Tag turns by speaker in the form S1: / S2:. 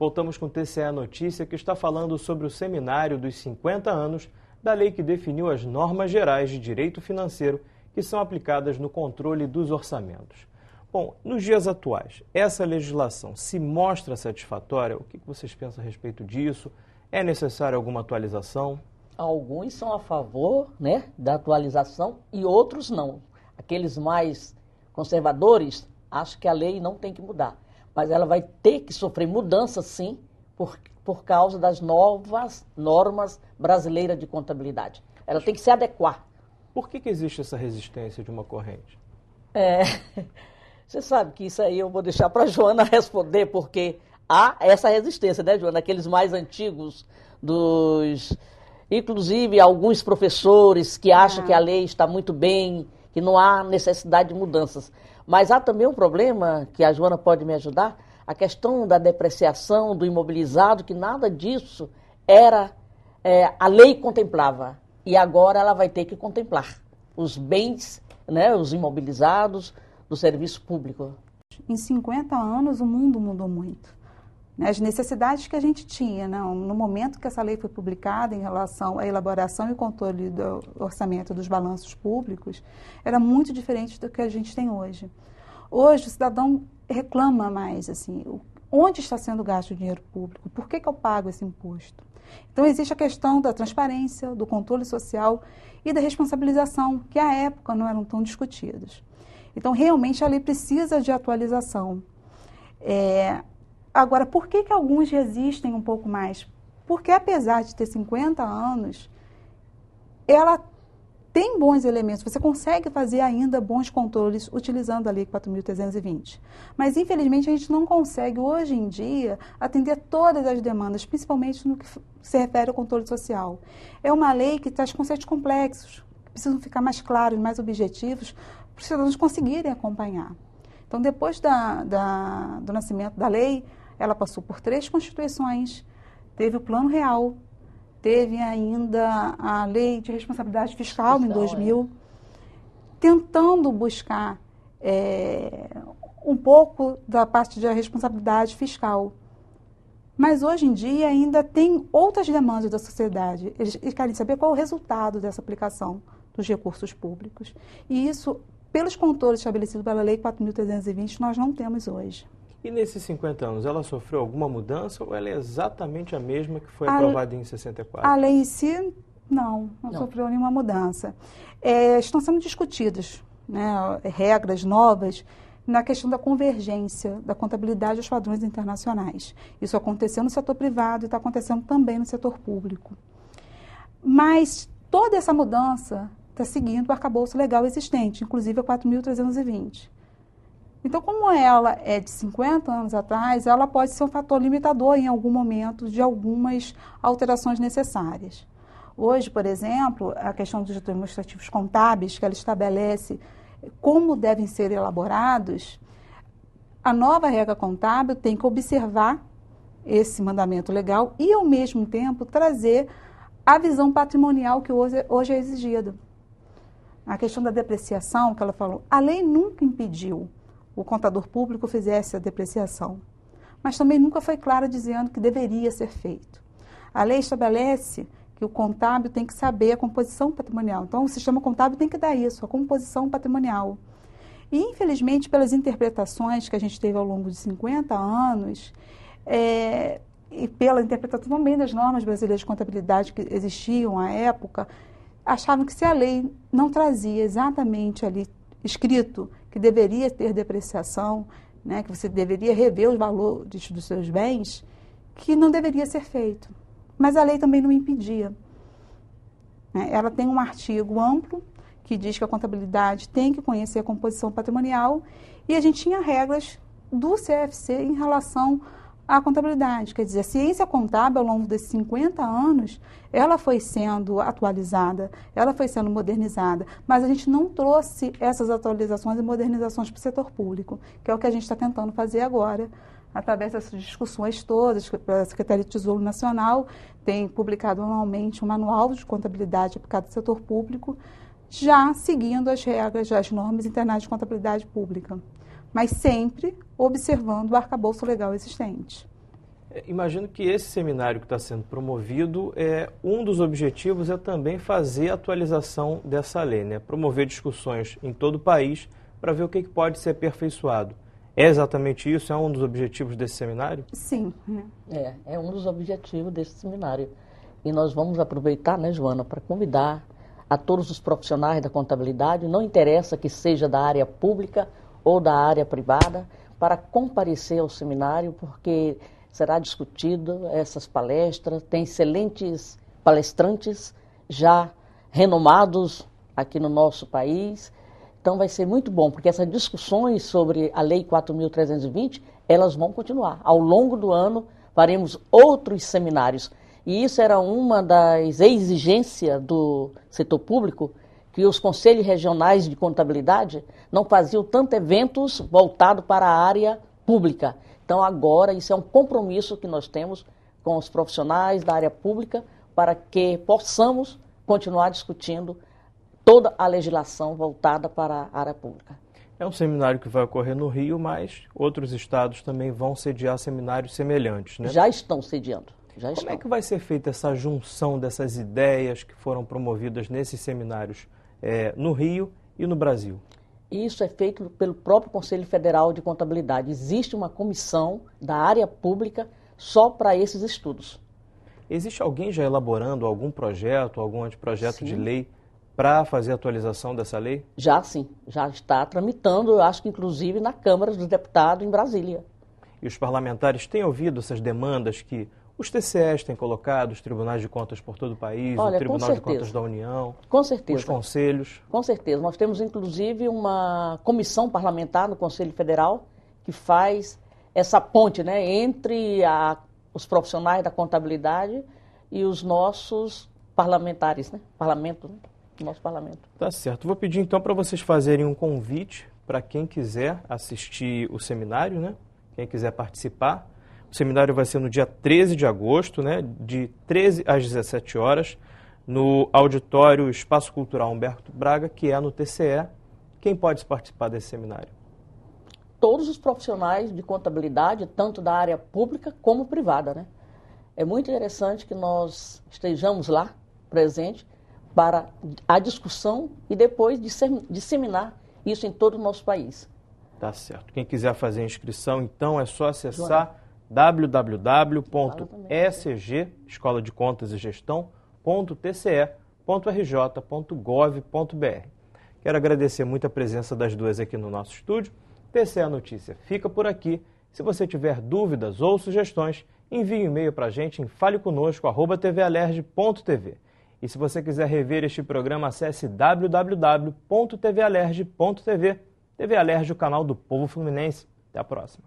S1: Voltamos com o TCE Notícia, que está falando sobre o seminário dos 50 anos da lei que definiu as normas gerais de direito financeiro que são aplicadas no controle dos orçamentos. Bom, nos dias atuais, essa legislação se mostra satisfatória? O que vocês pensam a respeito disso? É necessária alguma atualização?
S2: Alguns são a favor, né, da atualização e outros não. Aqueles mais conservadores acham que a lei não tem que mudar. Mas ela vai ter que sofrer mudança, sim, por causa das novas normas brasileiras de contabilidade. Ela tem que se adequar.
S1: Por que existe essa resistência de uma corrente?
S2: Você sabe que isso aí eu vou deixar para a Joana responder, porque há essa resistência, né, Joana? Aqueles mais antigos, inclusive alguns professores que acham que a lei está muito bem, que não há necessidade de mudanças. Mas há também um problema, que a Joana pode me ajudar, a questão da depreciação do imobilizado, que nada disso a lei contemplava. E agora ela vai ter que contemplar os bens, né, os imobilizados do serviço público.
S3: Em 50 anos o mundo mudou muito. As necessidades que a gente tinha, né, no momento que essa lei foi publicada em relação à elaboração e controle do orçamento dos balanços públicos, era muito diferente do que a gente tem hoje. Hoje o cidadão reclama mais, assim, onde está sendo gasto o dinheiro público, por que eu pago esse imposto? Então existe a questão da transparência, do controle social e da responsabilização, que à época não eram tão discutidos. Então realmente a lei precisa de atualização. Agora, por que alguns resistem um pouco mais? Porque apesar de ter 50 anos, ela tem bons elementos, você consegue fazer ainda bons controles utilizando a Lei 4.320. Mas, infelizmente, a gente não consegue, hoje em dia, atender todas as demandas, principalmente no que se refere ao controle social. É uma lei que traz conceitos complexos, que precisam ficar mais claros, mais objetivos, para os cidadãos conseguirem acompanhar. Então, depois do nascimento da lei, ela passou por 3 constituições, teve o Plano Real, teve ainda a Lei de Responsabilidade Fiscal em 2000, tentando buscar um pouco da parte da responsabilidade fiscal. Mas hoje em dia ainda tem outras demandas da sociedade. Eles querem saber qual é o resultado dessa aplicação dos recursos públicos. E isso, pelos controles estabelecidos pela Lei 4.320, nós não temos hoje.
S1: E nesses 50 anos, ela sofreu alguma mudança ou ela é exatamente a mesma que foi aprovada em 64?
S3: A lei em si, não sofreu nenhuma mudança. Estão sendo discutidas, né, regras novas na questão da convergência da contabilidade aos padrões internacionais. Isso aconteceu no setor privado e está acontecendo também no setor público. Mas toda essa mudança está seguindo o arcabouço legal existente, inclusive a 4.320. Então, como ela é de 50 anos atrás, ela pode ser um fator limitador em algum momento de algumas alterações necessárias. Hoje, por exemplo, a questão dos demonstrativos contábeis, que ela estabelece como devem ser elaborados, a nova regra contábil tem que observar esse mandamento legal e, ao mesmo tempo, trazer a visão patrimonial que hoje é exigida. A questão da depreciação, que ela falou, a lei nunca impediu o contador público fizesse a depreciação, mas também nunca foi clara dizendo que deveria ser feito. A lei estabelece que o contábil tem que saber a composição patrimonial. Então, o sistema contábil tem que dar isso, a composição patrimonial. E, infelizmente, pelas interpretações que a gente teve ao longo de 50 anos, e pela interpretação também das normas brasileiras de contabilidade que existiam à época, achavam que se a lei não trazia exatamente ali escrito que deveria ter depreciação, né, que você deveria rever os valores dos seus bens, que não deveria ser feito. Mas a lei também não impedia. Ela tem um artigo amplo que diz que a contabilidade tem que conhecer a composição patrimonial e a gente tinha regras do CFC em relação à contabilidade. Quer dizer, a ciência contábil, ao longo desses 50 anos, ela foi sendo atualizada, ela foi sendo modernizada, mas a gente não trouxe essas atualizações e modernizações para o setor público, que é o que a gente está tentando fazer agora, através dessas discussões todas. A Secretaria de Tesouro Nacional tem publicado anualmente um manual de contabilidade aplicado ao setor público, já seguindo as regras, as normas internacionais de contabilidade pública, mas sempre observando o arcabouço legal existente.
S1: Imagino que esse seminário que está sendo promovido, um dos objetivos é também fazer a atualização dessa lei, né? Promover discussões em todo o país para ver o que pode ser aperfeiçoado. É exatamente isso? É um dos objetivos desse seminário?
S3: Sim.
S2: É um dos objetivos desse seminário. E nós vamos aproveitar, né, Joana, para convidar a todos os profissionais da contabilidade, não interessa que seja da área pública ou da área privada, para comparecer ao seminário, porque será discutido essas palestras, tem excelentes palestrantes já renomados aqui no nosso país. Então vai ser muito bom, porque essas discussões sobre a Lei 4.320, elas vão continuar. Ao longo do ano faremos outros seminários. E isso era uma das exigências do setor público, que os conselhos regionais de contabilidade não faziam tantos eventos voltados para a área pública. Então agora isso é um compromisso que nós temos com os profissionais da área pública para que possamos continuar discutindo toda a legislação voltada para a área pública.
S1: É um seminário que vai ocorrer no Rio, mas outros estados também vão sediar seminários semelhantes, né?
S2: Já estão sediando.
S1: Como é que vai ser feita essa junção dessas ideias que foram promovidas nesses seminários no Rio e no Brasil?
S2: Isso é feito pelo próprio Conselho Federal de Contabilidade. Existe uma comissão da área pública só para esses estudos.
S1: Existe alguém já elaborando algum projeto, algum anteprojeto de lei para fazer a atualização dessa lei?
S2: Já sim, já está tramitando, eu acho que inclusive na Câmara dos Deputados em Brasília.
S1: E os parlamentares têm ouvido essas demandas que os TCEs têm colocado, os tribunais de contas por todo o país, o Tribunal de Contas da União,
S2: com certeza,
S1: os conselhos?
S2: Com certeza. Nós temos, inclusive, uma comissão parlamentar no Conselho Federal que faz essa ponte, né, entre os profissionais da contabilidade e os nossos parlamentares, né? Nosso parlamento.
S1: Tá certo. Vou pedir, então, para vocês fazerem um convite para quem quiser assistir o seminário, né? Quem quiser participar. O seminário vai ser no dia 13 de agosto, né, de 13 às 17 horas, no auditório Espaço Cultural Humberto Braga, que é no TCE. Quem pode participar desse seminário?
S2: Todos os profissionais de contabilidade, tanto da área pública como privada, né? É muito interessante que nós estejamos lá, presente, para a discussão e depois disseminar isso em todo o nosso país.
S1: Tá certo. Quem quiser fazer a inscrição, então, é só acessar www.esg, Escola de Contas e Gestão.tce.rj.gov.br. Quero agradecer muito a presença das duas aqui no nosso estúdio. TCE Notícia fica por aqui. Se você tiver dúvidas ou sugestões, envie um e-mail para a gente em faleconosco@tvalerj.tv. E se você quiser rever este programa, acesse www.tvalerj.tv. TV Alerj, o canal do povo fluminense. Até a próxima.